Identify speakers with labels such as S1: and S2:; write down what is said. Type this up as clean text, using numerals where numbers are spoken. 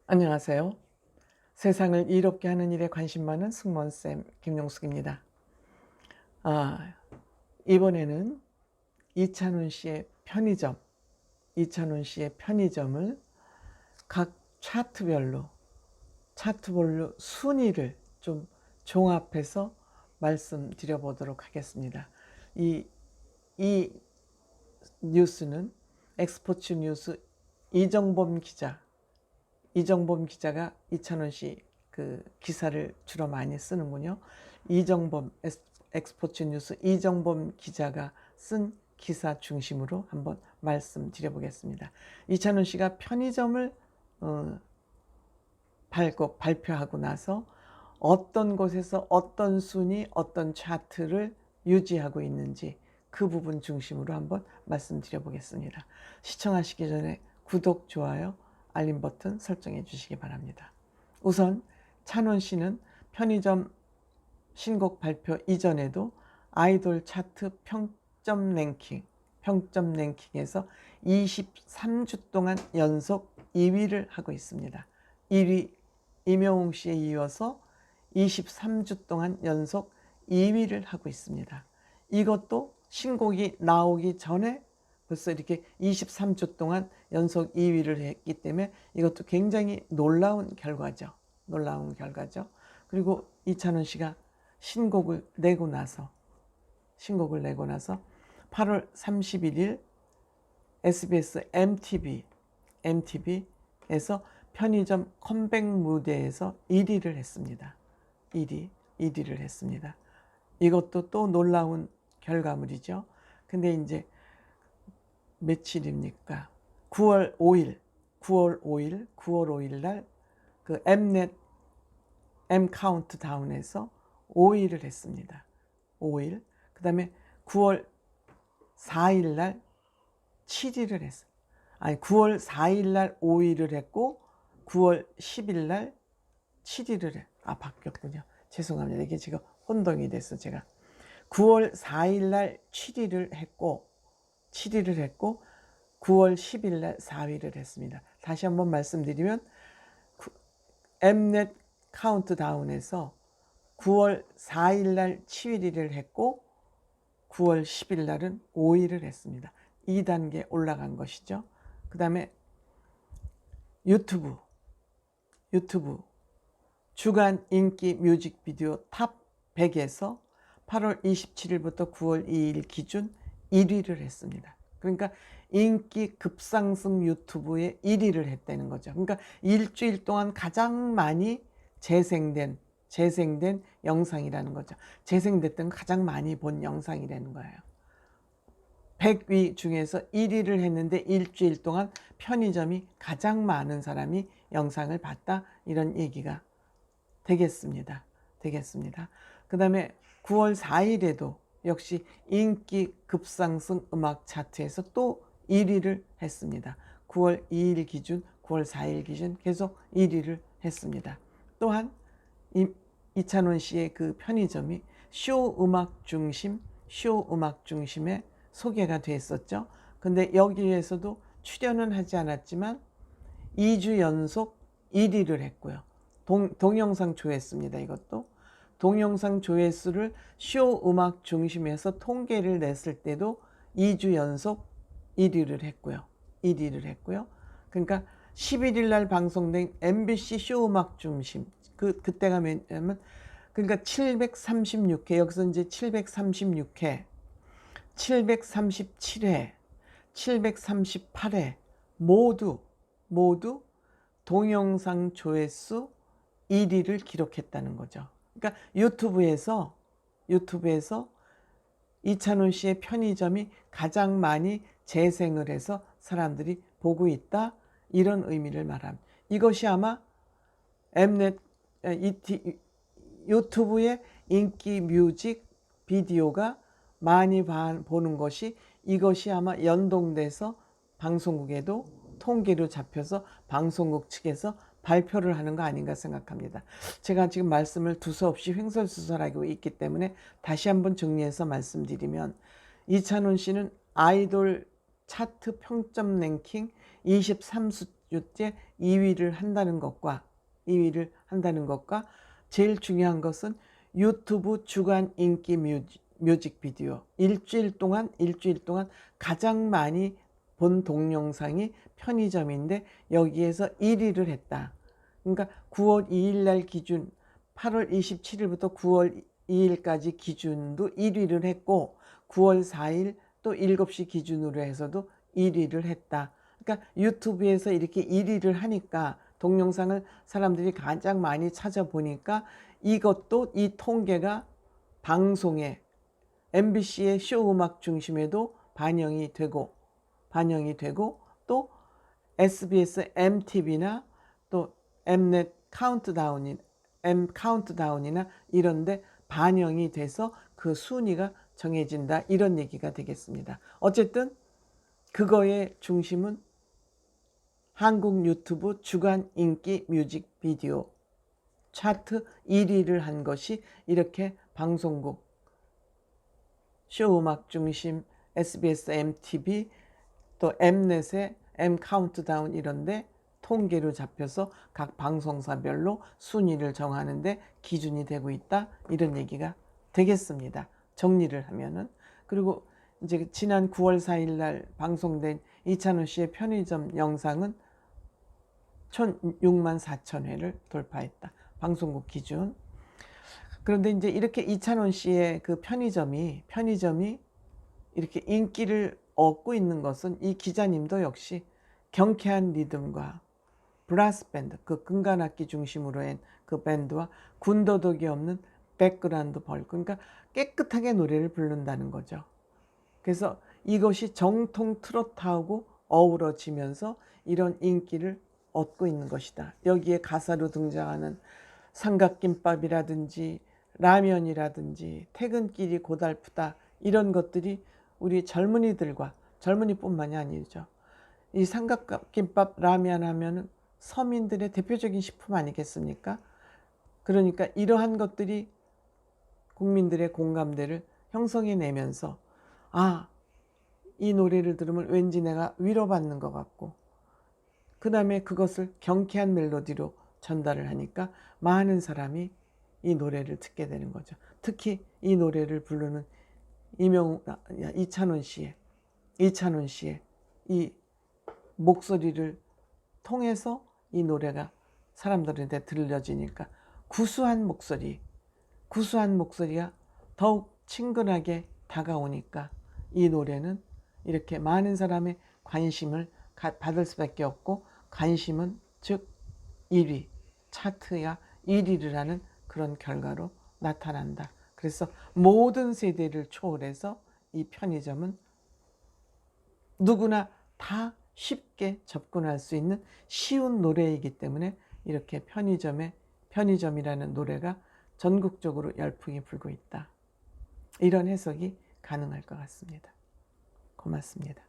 S1: 안녕하세요. 세상을 이롭게 하는 일에 관심 많은 승무원쌤 김용숙입니다. 이번에는 이찬원 씨의 편의점을 각 차트별로 순위를 좀 종합해서 말씀드려 보도록 하겠습니다. 이 뉴스는 엑스포츠 뉴스 이정범 기자가 이찬원 씨 그 기사를 주로 많이 쓰는군요. 엑스포츠 뉴스 이정범 기자가 쓴 기사 중심으로 한번 말씀드려 보겠습니다. 이찬원 씨가 편의점을 발표하고 나서 어떤 곳에서 어떤 순위, 어떤 차트를 유지하고 있는지 그 부분 중심으로 한번 말씀드려 보겠습니다. 시청하시기 전에 구독, 좋아요, 알림 버튼 설정해 주시기 바랍니다. 우선 찬원 씨는 편의점 신곡 발표 이전에도 아이돌 차트 평점 랭킹에서 23주 동안 연속 2위를 하고 있습니다. 1위 임영웅 씨에 이어서 23주 동안 연속 2위를 하고 있습니다. 이것도 신곡이 나오기 전에 벌써 이렇게 23주 동안 연속 2위를 했기 때문에 이것도 굉장히 놀라운 결과죠. 그리고 이찬원 씨가 신곡을 내고 나서 8월 31일 SBS MTV에서 편의점 컴백 무대에서 1위를 했습니다. 1위를 했습니다. 이것도 또 놀라운 결과물이죠. 근데 이제 며칠입니까? 9월 5일 날 그 M 카운트다운에서 5위를 했습니다. 5일. 그다음에 9월 4일 날 7위를 했어요. 9월 4일 날 5위를 했고 9월 10일 날 7위를 해. 바뀌었군요. 죄송합니다. 이게 지금 혼동이 됐어, 제가. 9월 4일 날 7위를 했고 9월 10일 날 4위를 했습니다. 다시 한번 말씀드리면 엠넷 카운트다운에서 9월 4일 날 7위를 했고 9월 10일 날은 5위를 했습니다. 2단계 올라간 것이죠. 그 다음에 유튜브 주간 인기 뮤직비디오 탑 100에서 8월 27일부터 9월 2일 기준 1위를 했습니다. 그러니까 인기 급상승 유튜브에 1위를 했다는 거죠. 그러니까 일주일 동안 가장 많이 재생된 영상이라는 거죠. 재생됐던 가장 많이 본 영상이라는 거예요. 100위 중에서 1위를 했는데 일주일 동안 편의점이 가장 많은 사람이 영상을 봤다, 이런 얘기가 되겠습니다. 그 다음에 9월 4일에도 역시 인기 급상승 음악 차트에서 또 1위를 했습니다. 9월 2일 기준, 9월 4일 기준 계속 1위를 했습니다. 또한 이찬원 씨의 그 편의점이 쇼 음악 중심에 소개가 됐었죠. 근데 여기에서도 출연은 하지 않았지만 2주 연속 1위를 했고요. 동영상 조회수입니다. 이것도 동영상 조회수를 쇼 음악 중심에서 통계를 냈을 때도 2주 연속 1위를 했고요. 그러니까 11일 날 방송된 MBC 쇼 음악 중심, 그때가 뭐냐면, 그러니까 736회, 여기서 이제 736회, 737회, 738회 모두 동영상 조회수 1위를 기록했다는 거죠. 그러니까 유튜브에서 이찬원 씨의 편의점이 가장 많이 재생을 해서 사람들이 보고 있다, 이런 의미를 말합니다. 이것이 아마 유튜브의 인기 뮤직 비디오가 많이 보는 것이, 이것이 아마 연동돼서 방송국에도 통계로 잡혀서 방송국 측에서 발표를 하는 거 아닌가 생각합니다. 제가 지금 말씀을 두서없이 횡설수설하고 있기 때문에 다시 한번 정리해서 말씀드리면, 이찬원 씨는 아이돌 차트 평점 랭킹 주째 2위를 한다는 것과 2위를 한다는 것과 제일 중요한 것은 유튜브 주간 인기 뮤직비디오 일주일 동안 가장 많이 본 동영상이 편의점인데 여기에서 1위를 했다. 그러니까 9월 2일 날 기준 8월 27일부터 9월 2일까지 기준도 1위를 했고 9월 4일 또 7시 기준으로 해서도 1위를 했다. 그러니까 유튜브에서 이렇게 1위를 하니까 동영상을 사람들이 가장 많이 찾아보니까 이것도 이 통계가 방송에 MBC의 쇼 음악 중심에도 반영이 되고 또 SBS MTV나 또 Mnet 카운트다운이나 이런데 반영이 돼서 그 순위가 정해진다 이런 얘기가 되겠습니다. 어쨌든 그거의 중심은 한국 유튜브 주간 인기 뮤직비디오 차트 1위를 한 것이 이렇게 방송국 쇼음악 중심 SBS, MTV 또 M넷의 M카운트다운 이런데 통계로 잡혀서 각 방송사별로 순위를 정하는데 기준이 되고 있다 이런 얘기가 되겠습니다. 정리를 하면은. 그리고 이제 지난 9월 4일 날 방송된 이찬원 씨의 편의점 영상은 6만 4천 회를 돌파했다. 방송국 기준. 그런데 이제 이렇게 이찬원 씨의 그 편의점이 이렇게 인기를 얻고 있는 것은 이 기자님도 역시 경쾌한 리듬과 브라스 밴드, 그 금관악기 중심으로 한 그 밴드와 군더더기 없는 백그라운드 벌크, 그러니까 깨끗하게 노래를 부른다는 거죠. 그래서 이것이 정통 트로트하고 어우러지면서 이런 인기를 얻고 있는 것이다. 여기에 가사로 등장하는 삼각김밥이라든지 라면이라든지 퇴근길이 고달프다 이런 것들이 우리 젊은이들과 젊은이뿐만이 아니죠. 이 삼각김밥 라면 하면은 서민들의 대표적인 식품 아니겠습니까? 그러니까 이러한 것들이 국민들의 공감대를 형성해내면서 이 노래를 들으면 왠지 내가 위로받는 것 같고 그 다음에 그것을 경쾌한 멜로디로 전달을 하니까 많은 사람이 이 노래를 듣게 되는 거죠. 특히 이 노래를 부르는 이찬원 씨의 이 목소리를 통해서 이 노래가 사람들한테 들려지니까 구수한 목소리가 더욱 친근하게 다가오니까 이 노래는 이렇게 많은 사람의 관심을 받을 수밖에 없고 관심은 즉 1위, 차트야 1위를 하는 그런 결과로 나타난다. 그래서 모든 세대를 초월해서 이 편의점은 누구나 다 쉽게 접근할 수 있는 쉬운 노래이기 때문에 이렇게 편의점이라는 노래가 전국적으로 열풍이 불고 있다. 이런 해석이 가능할 것 같습니다. 고맙습니다.